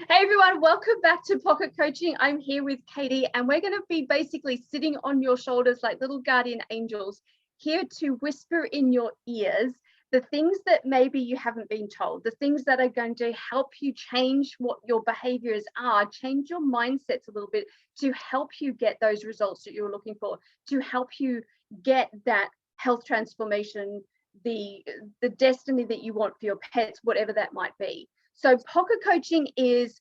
Hey everyone, welcome back to Pocket Coaching. I'm here with Katie and we're going to be basically sitting on your shoulders like little guardian angels, here to whisper in your ears the things that maybe you haven't been told, the things that are going to help you change what your behaviors are, change your mindsets a little bit to help you get those results that you're looking for, to help you get that health transformation, the destiny that you want for your pets, whatever that might be. So pocket coaching is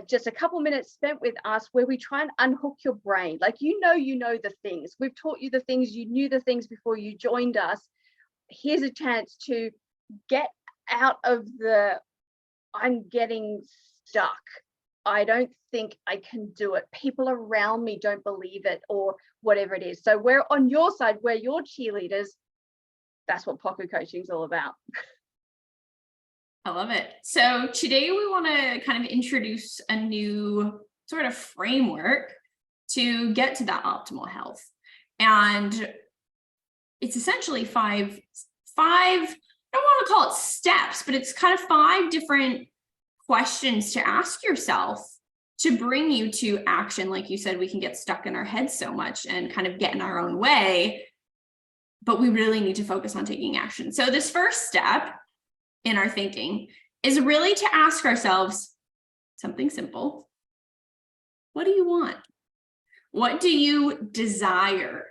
just a couple minutes spent with us where we try and unhook your brain. Like, you know the things. We've taught you the things, you knew the things before you joined us. Here's a chance to get out of the, I'm getting stuck. I don't think I can do it. People around me don't believe it, or whatever it is. So we're on your side, we're your cheerleaders. That's what pocket coaching is all about. I love it. So today we want to kind of introduce a new sort of framework to get to that optimal health. And it's essentially five, I don't want to call it steps, but it's kind of 5 different questions to ask yourself to bring you to action. Like you said, we can get stuck in our heads so much and kind of get in our own way, but we really need to focus on taking action. So this first step in our thinking is really to ask ourselves something simple. What do you want? What do you desire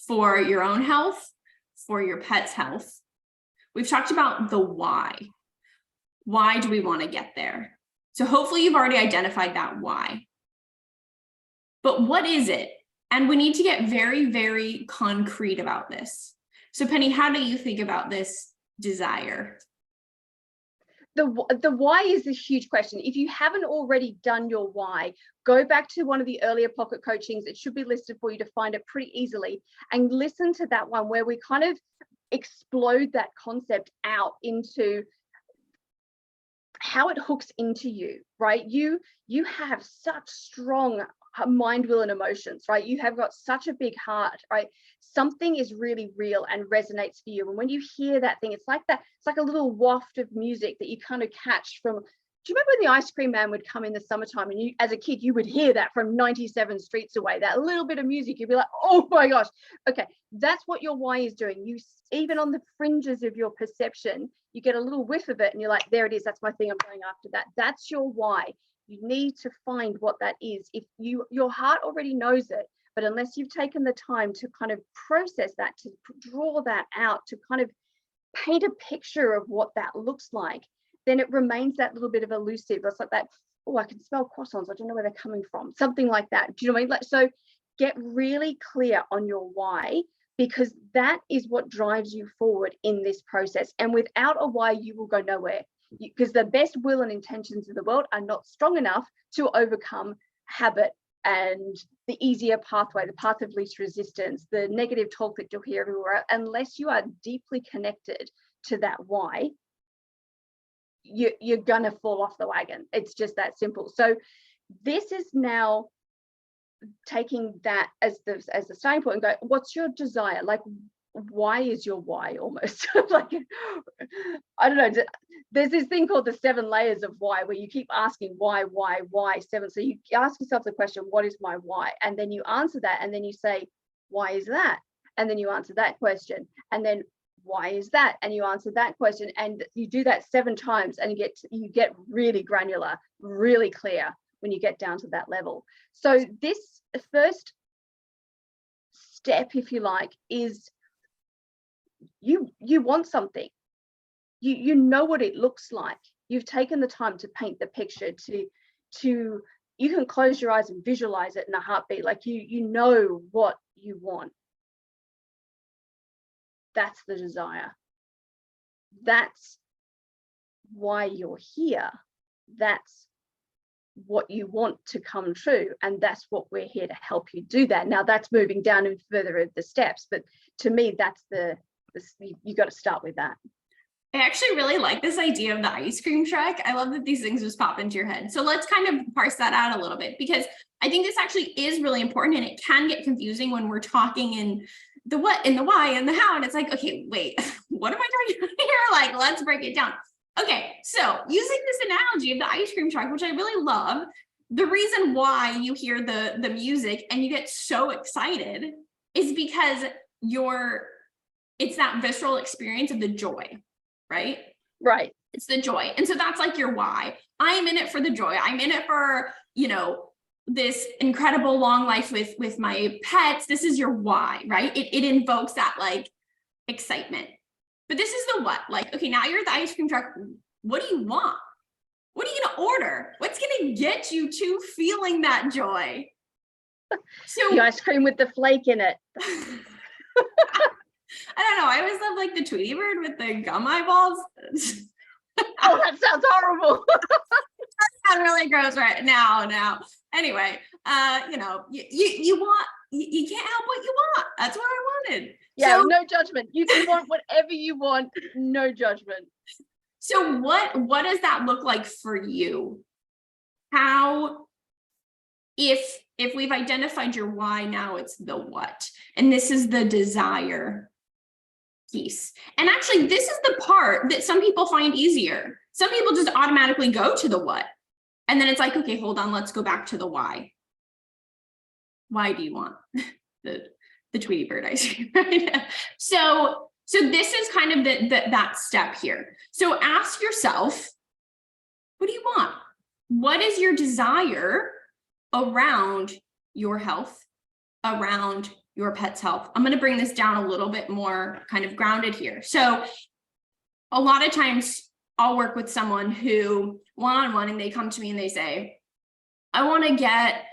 for your own health, for your pet's health? We've talked about the why. Why do we want to get there? So hopefully you've already identified that why. But what is it? And we need to get very, very concrete about this. So Penny, how do you think about this desire? The why is a huge question. If you haven't already done your why, go back to one of the earlier pocket coachings. It should be listed for you to find it pretty easily, and listen to that one where we kind of explode that concept out into how it hooks into you, right? You have such strong mind, will, and emotions, right? You have got such a big heart, right? Something is really real and resonates for you. And when you hear that thing, it's like a little waft of music that you kind of catch from. Do you remember when the ice cream man would come in the summertime, and you, as a kid, you would hear that from 97 streets away, that little bit of music, you'd be like, oh my gosh. Okay, that's what your why is doing. You, even on the fringes of your perception, you get a little whiff of it and you're like, there it is, that's my thing, I'm going after that. That's your why. You need to find what that is. If your heart already knows it, but unless you've taken the time to kind of process that, to draw that out, to kind of paint a picture of what that looks like, then it remains that little bit of elusive. It's like that, oh, I can smell croissants, I don't know where they're coming from, something like that. Do you know what I mean? Like, so get really clear on your why, because that is what drives you forward in this process. And without a why, you will go nowhere, because the best will and intentions in the world are not strong enough to overcome habit and the easier pathway, the path of least resistance, the negative talk that you'll hear everywhere. Unless you are deeply connected to that why, you're gonna fall off the wagon. It's just that simple. So this is now taking that as the starting point and go, what's your desire? Like, why is your why? Almost like, I don't know, there's this thing called the 7 layers of why, where you keep asking why 7. So you ask yourself the question, what is my why? And then you answer that, and then you say, why is that? And then you answer that question, and then why is that? And you answer that question, and you do that 7 times, and you get really granular, really clear when you get down to that level. So this first step, if you like, is you want something. You know what it looks like. You've taken the time to paint the picture, to you can close your eyes and visualize it in a heartbeat. Like, you know what you want. That's the desire. That's why you're here. That's what you want to come true, and that's what we're here to help you do that. Now that's moving down and further of the steps, but to me, that's you got to start with that. I actually really like this idea of the ice cream truck. I love that these things just pop into your head. So let's kind of parse that out a little bit, because I think this actually is really important, and it can get confusing when we're talking in the what and the why and the how. And it's like, okay, wait, what am I doing here? Like, let's break it down. Okay, so using this analogy of the ice cream truck, which I really love, the reason why you hear the music and you get so excited is because it's that visceral experience of the joy, right? Right. It's the joy. And so that's like your why. I'm in it for the joy. I'm in it for, this incredible long life with my pets. This is your why, right? It invokes that like excitement. But this is the what. Like, okay, now you're at the ice cream truck. What do you want? What are you gonna order? What's gonna get you to feeling that joy? So the ice cream with the flake in it. I don't know. I always love like the Tweety Bird with the gum eyeballs. Oh, that sounds horrible. That's really gross right now. Anyway, you can't help what you want. That's what I wanted. Yeah, so, no judgment. You can want whatever you want, no judgment. So what does that look like for you? How, if we've identified your why, now it's the what, and this is the desire piece. And actually, this is the part that some people find easier. Some people just automatically go to the what. And then it's like, okay, hold on, let's go back to the why. Why do you want the Tweety Bird ice cream? Right? So this is kind of that step here. So ask yourself, what do you want? What is your desire around your health, around your pet's health? I'm going to bring this down a little bit more kind of grounded here. So a lot of times I'll work with someone who one-on-one, and they come to me and they say, I want to get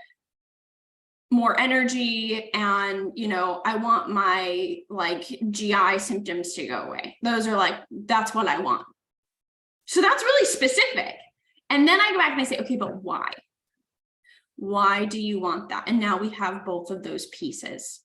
more energy, and I want my like GI symptoms to go away. Those are like, that's what I want. So that's really specific. And then I go back and I say, okay, but why? Why do you want that? And now we have both of those pieces.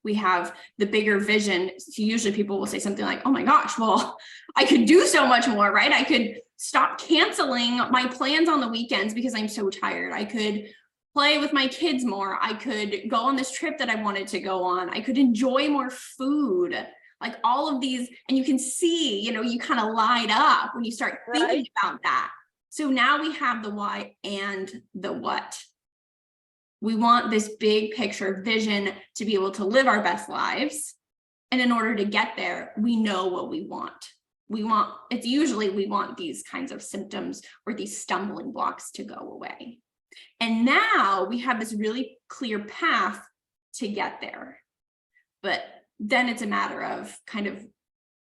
We have the bigger vision. So usually people will say something like, oh my gosh, well, I could do so much more, right? I could stop canceling my plans on the weekends because I'm so tired. I could play with my kids more. I could go on this trip that I wanted to go on. I could enjoy more food, like all of these. And you can see, you kind of light up when you start thinking about that. So now we have the why and the what. We want this big picture vision to be able to live our best lives. And in order to get there, we know what we want. We want these kinds of symptoms or these stumbling blocks to go away. And now we have this really clear path to get there. But then it's a matter of kind of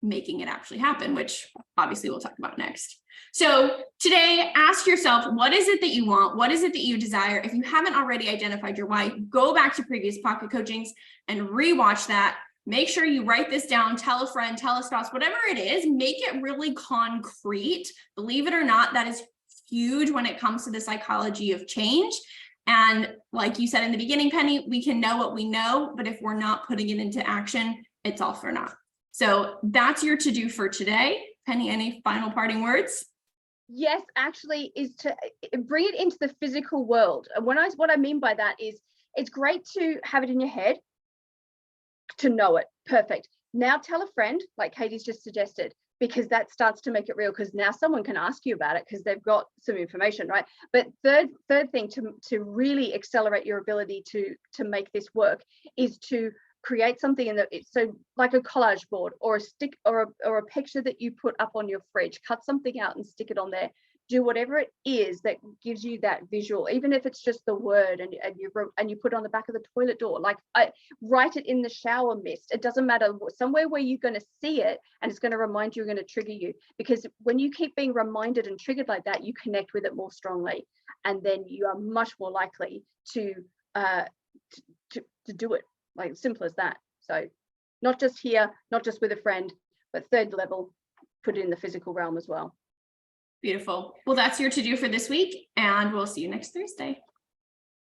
making it actually happen, which obviously we'll talk about next. So today, ask yourself, what is it that you want? What is it that you desire? If you haven't already identified your why, go back to previous pocket coachings and rewatch that. Make sure you write this down, tell a friend, tell a spouse, whatever it is, make it really concrete. Believe it or not, that is huge when it comes to the psychology of change. And like you said in the beginning, Penny, we can know what we know, but if we're not putting it into action, it's all for naught. So that's your to-do for today. Penny, any final parting words? Yes, actually, is to bring it into the physical world. And what I mean by that is, it's great to have it in your head, to know it. Perfect. Now tell a friend, like Katie's just suggested, because that starts to make it real, because now someone can ask you about it because they've got some information, right? But third thing to really accelerate your ability to make this work is to create something so like a collage board or a stick or a picture that you put up on your fridge. Cut something out and stick it on there. Do whatever it is that gives you that visual, even if it's just the word, and you put it on the back of the toilet door. Like write it in the shower mist. It doesn't matter, somewhere where you're going to see it and it's going to remind you, going to trigger you. Because when you keep being reminded and triggered like that, you connect with it more strongly, and then you are much more likely to do it. Like simple as that. So not just here, not just with a friend, but third level, put it in the physical realm as well. Beautiful. Well, that's your to-do for this week, and we'll see you next Thursday.